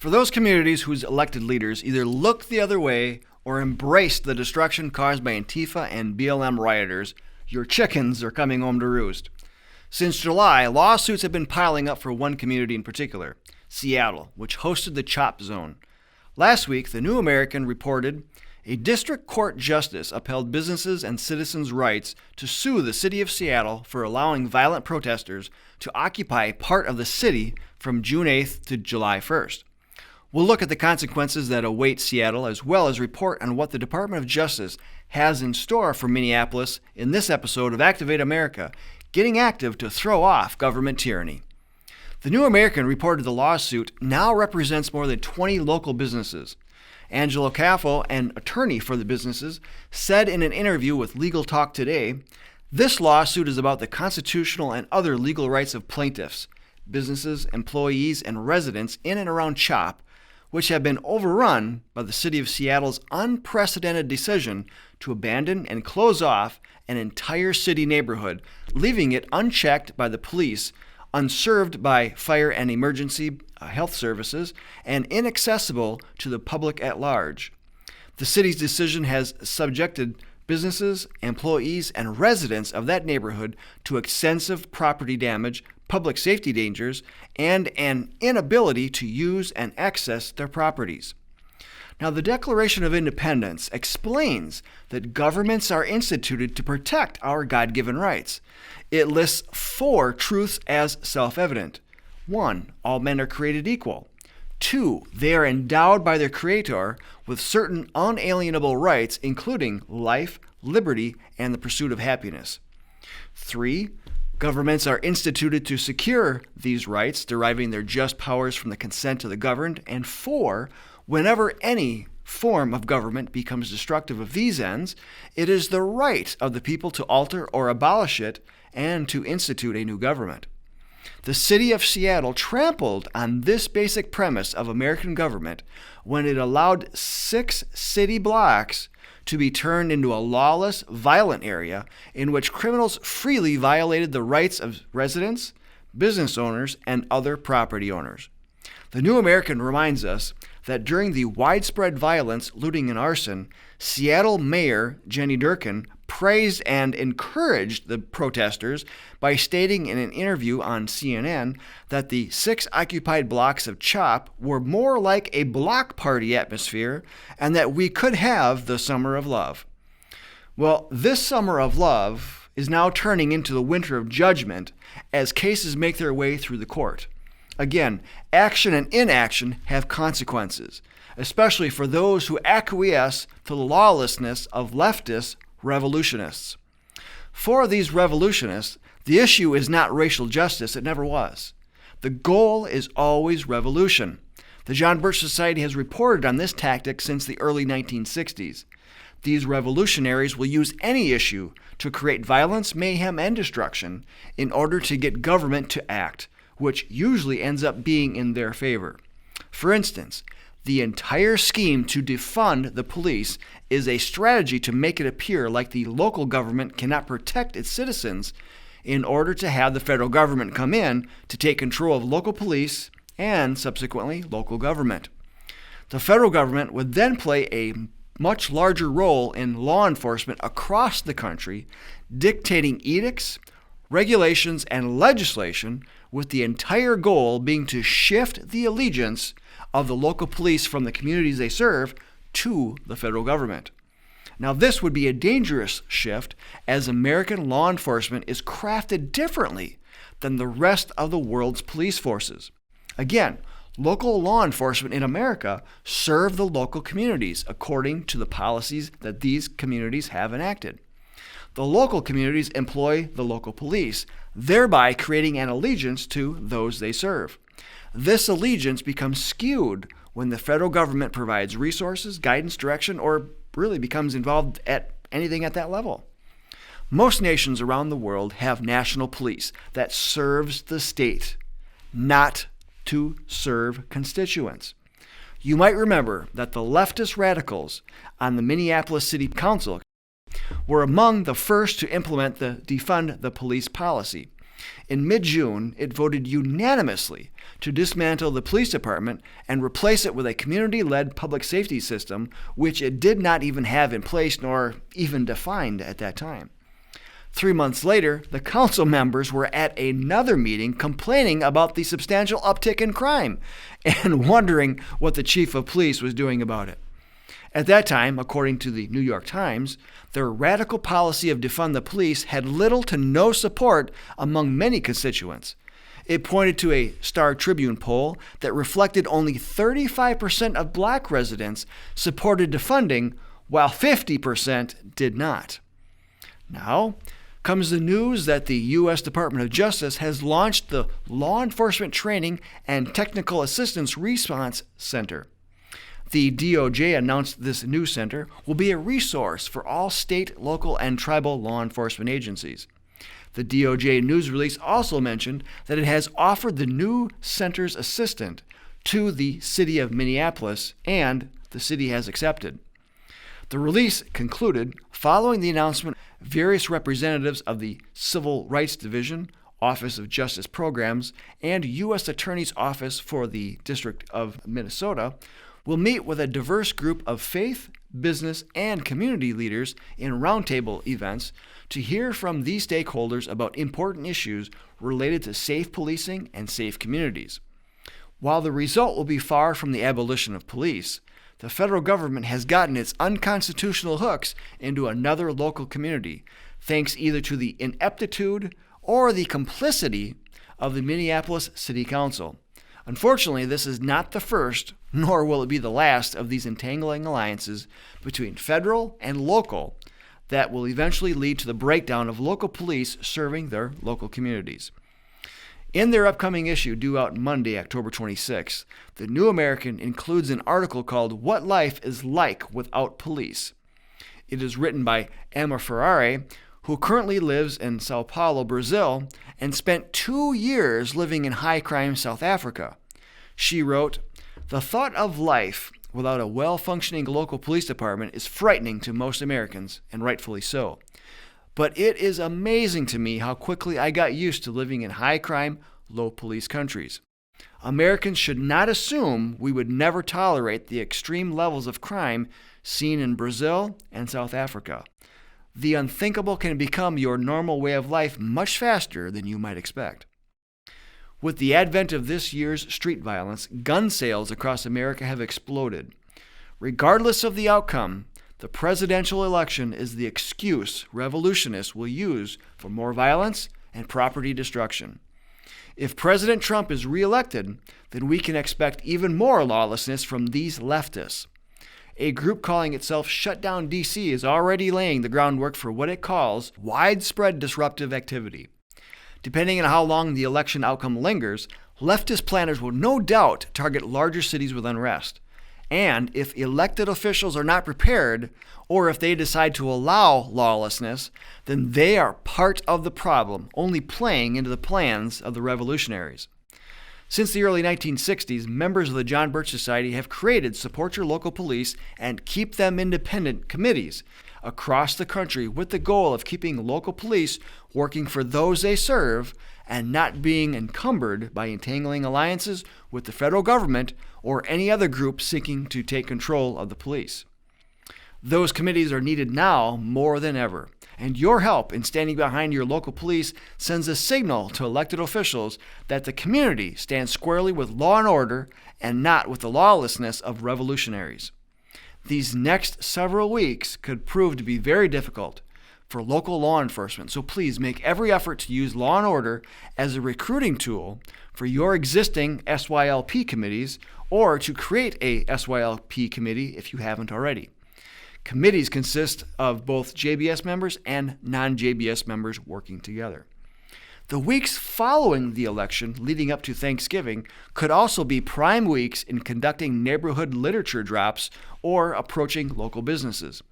For those communities whose elected leaders either looked the other way or embraced the destruction caused by Antifa and BLM rioters, your chickens are coming home to roost. Since July, lawsuits have been piling up for one community in particular, Seattle, which hosted the CHOP zone. Last week, the New American reported a district court justice upheld businesses and citizens' rights to sue the city of Seattle for allowing violent protesters to occupy part of the city from June 8th to July 1st. We'll look at the consequences that await Seattle, as well as report on what the Department of Justice has in store for Minneapolis in this episode of Activate America, Getting Active to Throw Off Government Tyranny. The New American reported the lawsuit now represents more than 20 local businesses. Angelo Caffo, an attorney for the businesses, said in an interview with Legal Talk Today, "This lawsuit is about the constitutional and other legal rights of plaintiffs, businesses, employees, and residents in and around CHOP, which have been overrun by the city of Seattle's unprecedented decision to abandon and close off an entire city neighborhood, leaving it unchecked by the police, unserved by fire and emergency health services, and inaccessible to the public at large. The city's decision has subjected businesses, employees, and residents of that neighborhood to extensive property damage, public safety dangers, and an inability to use and access their properties." Now, the Declaration of Independence explains that governments are instituted to protect our God-given rights. It lists 4 truths as self-evident. 1. All men are created equal. 2. They are endowed by their Creator with certain unalienable rights, including life, liberty, and the pursuit of happiness. 3. Governments are instituted to secure these rights, deriving their just powers from the consent of the governed. And 4. Whenever any form of government becomes destructive of these ends, it is the right of the people to alter or abolish it and to institute a new government. The city of Seattle trampled on this basic premise of American government when it allowed 6 city blocks to be turned into a lawless, violent area in which criminals freely violated the rights of residents, business owners, and other property owners. The New American reminds us that during the widespread violence, looting, and arson, Seattle Mayor Jenny Durkan praised and encouraged the protesters by stating in an interview on CNN that the 6 occupied blocks of CHOP were more like a block party atmosphere and that we could have the summer of love. Well, this summer of love is now turning into the winter of judgment as cases make their way through the court. Again, action and inaction have consequences, especially for those who acquiesce to the lawlessness of leftist revolutionists. For these revolutionists, the issue is not racial justice. It never was. The goal is always revolution. The John Birch Society has reported on this tactic since the early 1960s. These revolutionaries will use any issue to create violence, mayhem, and destruction in order to get government to act, which usually ends up being in their favor. For instance, the entire scheme to defund the police is a strategy to make it appear like the local government cannot protect its citizens in order to have the federal government come in to take control of local police and, subsequently, local government. The federal government would then play a much larger role in law enforcement across the country, dictating edicts, regulations, and legislation, with the entire goal being to shift the allegiance of the local police from the communities they serve to the federal government. Now, this would be a dangerous shift, as American law enforcement is crafted differently than the rest of the world's police forces. Again, local law enforcement in America serve the local communities according to the policies that these communities have enacted. The local communities employ the local police, thereby creating an allegiance to those they serve. This allegiance becomes skewed when the federal government provides resources, guidance, direction, or really becomes involved at anything at that level. Most nations around the world have national police that serves the state, not to serve constituents. You might remember that the leftist radicals on the Minneapolis City Council were among the first to implement the defund the police policy. In mid-June, it voted unanimously to dismantle the police department and replace it with a community-led public safety system, which it did not even have in place nor even defined at that time. 3 months later, the council members were at another meeting complaining about the substantial uptick in crime and wondering what the chief of police was doing about it. At that time, according to the New York Times, their radical policy of defund the police had little to no support among many constituents. It pointed to a Star Tribune poll that reflected only 35% of black residents supported defunding, while 50% did not. Now comes the news that the U.S. Department of Justice has launched the Law Enforcement Training and Technical Assistance Response Center. The DOJ announced this new center will be a resource for all state, local, and tribal law enforcement agencies. The DOJ news release also mentioned that it has offered the new center's assistant to the city of Minneapolis, and the city has accepted. The release concluded, following the announcement, various representatives of the Civil Rights Division, Office of Justice Programs, and U.S. Attorney's Office for the District of Minnesota will meet with a diverse group of faith, business, and community leaders in roundtable events to hear from these stakeholders about important issues related to safe policing and safe communities. While the result will be far from the abolition of police, the federal government has gotten its unconstitutional hooks into another local community, thanks either to the ineptitude or the complicity of the Minneapolis City Council. Unfortunately, this is not the first, nor will it be the last of these entangling alliances between federal and local that will eventually lead to the breakdown of local police serving their local communities. In their upcoming issue, due out Monday, October 26th, the New American includes an article called What Life is Like Without Police. It is written by Emma Ferrari, who currently lives in Sao Paulo, Brazil, and spent 2 years living in high-crime South Africa. She wrote, "The thought of life without a well-functioning local police department is frightening to most Americans, and rightfully so. But it is amazing to me how quickly I got used to living in high-crime, low-police countries. Americans should not assume we would never tolerate the extreme levels of crime seen in Brazil and South Africa. The unthinkable can become your normal way of life much faster than you might expect." With the advent of this year's street violence, gun sales across America have exploded. Regardless of the outcome, the presidential election is the excuse revolutionists will use for more violence and property destruction. If President Trump is reelected, then we can expect even more lawlessness from these leftists. A group calling itself Shut Down DC is already laying the groundwork for what it calls widespread disruptive activity. Depending on how long the election outcome lingers, leftist planners will no doubt target larger cities with unrest. And if elected officials are not prepared, or if they decide to allow lawlessness, then they are part of the problem, only playing into the plans of the revolutionaries. Since the early 1960s, members of the John Birch Society have created Support Your Local Police and Keep Them Independent committees across the country with the goal of keeping local police working for those they serve and not being encumbered by entangling alliances with the federal government or any other group seeking to take control of the police. Those committees are needed now more than ever, and your help in standing behind your local police sends a signal to elected officials that the community stands squarely with law and order and not with the lawlessness of revolutionaries. These next several weeks could prove to be very difficult for local law enforcement, so please make every effort to use law and order as a recruiting tool for your existing SYLP committees or to create a SYLP committee if you haven't already. Committees consist of both JBS members and non-JBS members working together. The weeks following the election leading up to Thanksgiving could also be prime weeks in conducting neighborhood literature drops or approaching local businesses.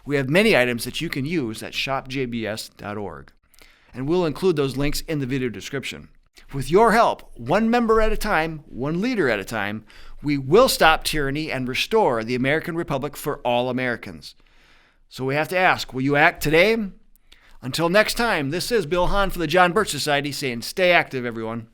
We have many items that you can use at shopjbs.org, and we'll include those links in the video description. With your help, one member at a time, one leader at a time, we will stop tyranny and restore the American Republic for all Americans. So we have to ask, will you act today? Until next time, this is Bill Hahn for the John Birch Society saying stay active, everyone.